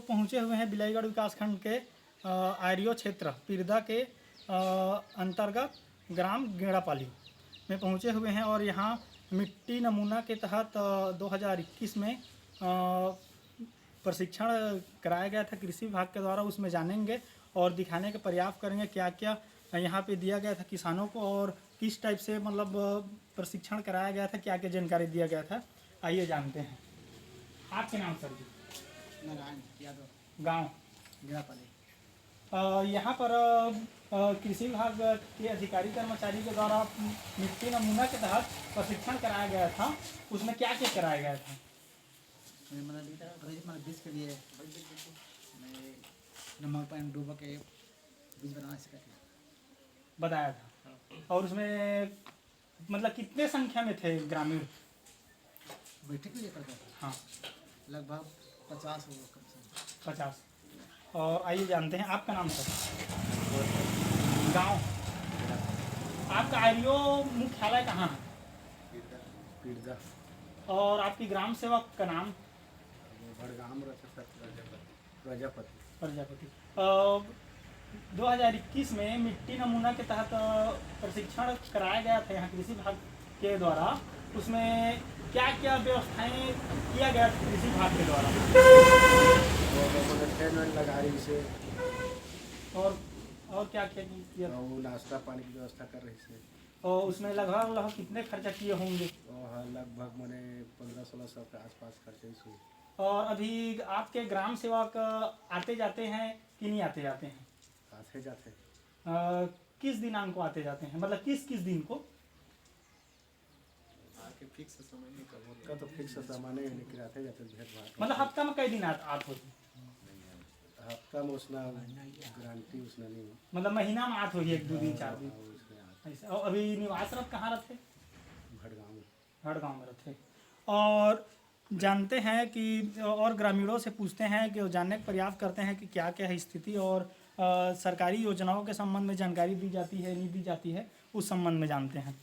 लोग पहुंचे हुए हैं बिलाईगढ़ विकासखंड के आर्यो क्षेत्र पिरदा के अंतर्गत ग्राम गेड़ापाली में पहुंचे हुए हैं और यहाँ मिट्टी नमूना के तहत 2021 में प्रशिक्षण कराया गया था कृषि विभाग के द्वारा। उसमें जानेंगे और दिखाने का प्रयास करेंगे क्या क्या यहाँ पे दिया गया था किसानों को और किस टाइप से मतलब प्रशिक्षण कराया गया था, क्या क्या जानकारी दिया गया था। आइए जानते हैं। आपके नाम सर जी? नारायण यादव, गाँव गेड़ापाली। यहाँ पर कृषि विभाग के अधिकारी कर्मचारी के द्वारा मिट्टी नमूना के तहत प्रशिक्षण कराया गया था। उसमें क्या क्या कराया गया था? मतलब बीज के लिए नमक पानी डूबा के बीज बनाना सिखाते बताया था। और उसमें मतलब कितने संख्या में थे ग्रामीण? बैठक के लिए करता था। हाँ, लगभग 50 होगा कम से कम। 50। और आइए जानते हैं। आपका नाम सर? गांव? आपका आर्यो मुख्यालय कहाँ है? पिरदा। और आपकी ग्राम सेवक का नाम? भड़गाम प्रजापति। 2021 में मिट्टी नमूना के तहत प्रशिक्षण कराया गया था यहाँ कृषि विभाग के द्वारा। उसमें क्या क्या व्यवस्थाएं किया गया था कृषि विभाग के द्वारा? टेंट लगा रही से और क्या क्या किया था? वो नाश्ता पानी की व्यवस्था कर रही से। और उसमें लगभग कितने खर्चा किए होंगे? और लगभग मैंने 15-16 सौ के आसपास खर्चे ही हुई। और अभी आपके ग्राम सेवक आते जाते हैं कि नहीं आते जाते हैं? आते जाते। किस दिनांक को आते जाते हैं, मतलब किस किस दिन को? आके फिक्स समय नहीं का तो फिक्स समय नहीं है, लेकिन आते जाते भेंट भाट। मतलब हफ्ता में कई दिन आत होती? हफ्ता में उसना गारंटी उसने नहीं। मतलब महीना में आत होगी 1-2 दिन 4 दिन ऐसा। और अभी निवासरत कहाँ रहते? भड़गांव में रहते। और जानते हैं कि और ग्रामीणों से पूछते हैं कि वो जानने का प्रयास करते हैं कि क्या क्या है स्थिति और सरकारी योजनाओं के संबंध में जानकारी दी जाती है नहीं दी जाती है, उस संबंध में जानते हैं।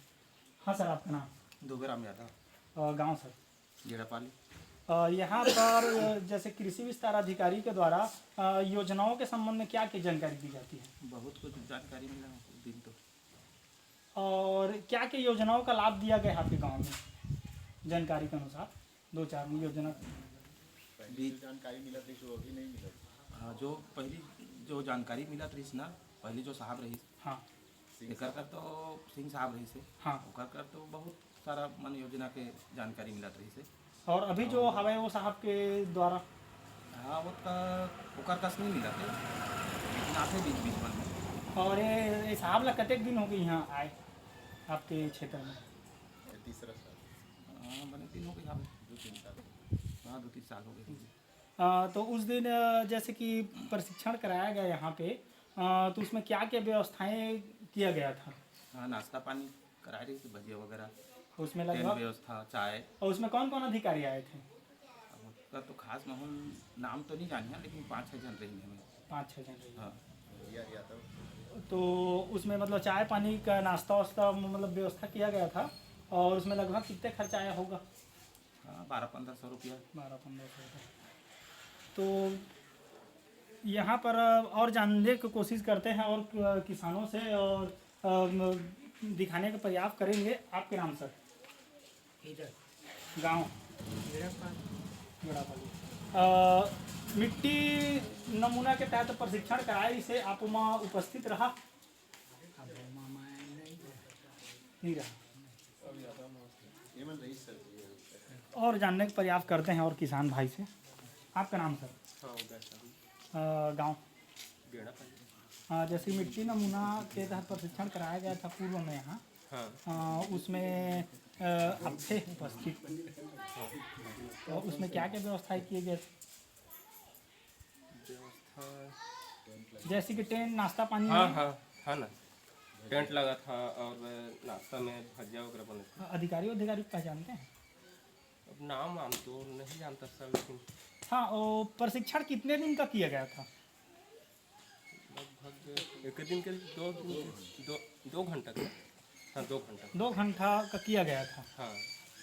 हाँ सर, आपका नाम? दुबेराम यादव। गाँव सर? गेड़ापाली। यहाँ पर जैसे कृषि विस्तार अधिकारी के द्वारा योजनाओं के संबंध में क्या क्या जानकारी दी जाती है? बहुत कुछ जानकारी मिला दिन तो। और क्या क्या योजनाओं का लाभ दिया गया आपके गांव में जानकारी के अनुसार? 2-4 योजना जानकारी मिला थी जो अभी नहीं मिला। हाँ, जो पहली जो जानकारी मिला थी ना, पहली जो साहब रही। हाँ, कर तो सिंह साहब रही से। हाँ, कर तो बहुत सारा मन योजना के जानकारी मिला रही से। और अभी जो हवा वो साहब के द्वारा? हाँ, वो कस नहीं मिला थे, लेकिन आते बीच बीच में। और ये साहब ला कतेक दिन हो गए यहाँ आए आपके क्षेत्र में? तीसरा साल। हाँ, बने 3 हो गए यहाँ पे। 2-3 साल। हाँ, 2-3 साल हो गए। तो उस दिन जैसे कि प्रशिक्षण कराया गया यहाँ पे, तो उसमें क्या क्या व्यवस्थाएं किया गया था? हाँ, नाश्ता पानी करा रही थी, भजिया वगैरह। उसमें लगभग व्यवस्था, चाय। और उसमें कौन कौन अधिकारी आए थे? उसका तो खास माहौल नाम तो नहीं जानिए, लेकिन 5-6 जन रही हमें। 5-6 जन रही। हाँ। तो उसमें मतलब चाय पानी का नाश्ता वास्ता मतलब व्यवस्था किया गया था। और उसमें लगभग कितने खर्चा आया होगा? हाँ, 1200-1500 रुपया। 1200-1500 रुपये। तो यहाँ पर और जानने की कोशिश करते हैं और किसानों से और दिखाने का प्रयास करेंगे। आपके नाम सर? गाँव? गेड़ापाली। मिट्टी नमूना के तहत प्रशिक्षण कराए इसे आप वहाँ उपस्थित रहा? नहीं रहा। और जानने का प्रयास करते हैं और किसान भाई से। आपका नाम सर? गाँव? जैसे मिट्टी नमूना के तहत प्रशिक्षण कराया गया था पूर्व में यहाँ। हाँ। उसमें आप थे उपस्थित? तो उसमें क्या क्या व्यवस्थाएं किए गए थे? जैसे कि टेंट, नाश्ता पानी? हाँ ना, टेंट लगा था और नाश्ता में भजिया वगैरह बने थे। अधिकारी पहचानते हैं? अब नाम तो नहीं जानता सर, लेकिन हाँ। और प्रशिक्षण कितने दिन का किया गया था? लगभग 1 दिन के 2 घंटा का। हाँ, 2 घंटा। 2 घंटा का किया गया था। हाँ।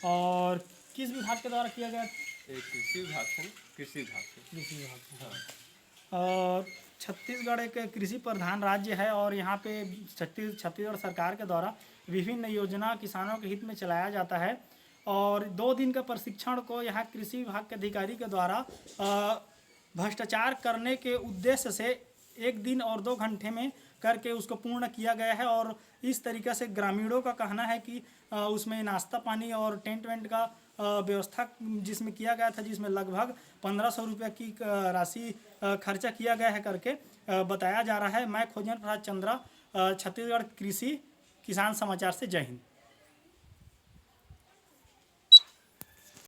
और किस विभाग के द्वारा किया गया था? कृषि विभाग से। कृषि विभाग से। कृषि विभाग से। हाँ। और छत्तीसगढ़ एक कृषि प्रधान राज्य है और यहाँ पे छत्तीसगढ़ सरकार के द्वारा विभिन्न योजना किसानों के हित में चलाया जाता है। और 2 दिन का प्रशिक्षण को यहाँ कृषि विभाग के अधिकारी के द्वारा भ्रष्टाचार करने के उद्देश्य से 1 दिन और 2 घंटे में करके उसको पूर्ण किया गया है। और इस तरीके से ग्रामीणों का कहना है कि उसमें नाश्ता पानी और टेंट वेंट का व्यवस्था जिसमें किया गया था, जिसमें लगभग 1500 रुपये की राशि खर्चा किया गया है करके बताया जा रहा है। मैं खोजन प्रसाद चंद्रा, छत्तीसगढ़ कृषि किसान समाचार से, जय हिंद।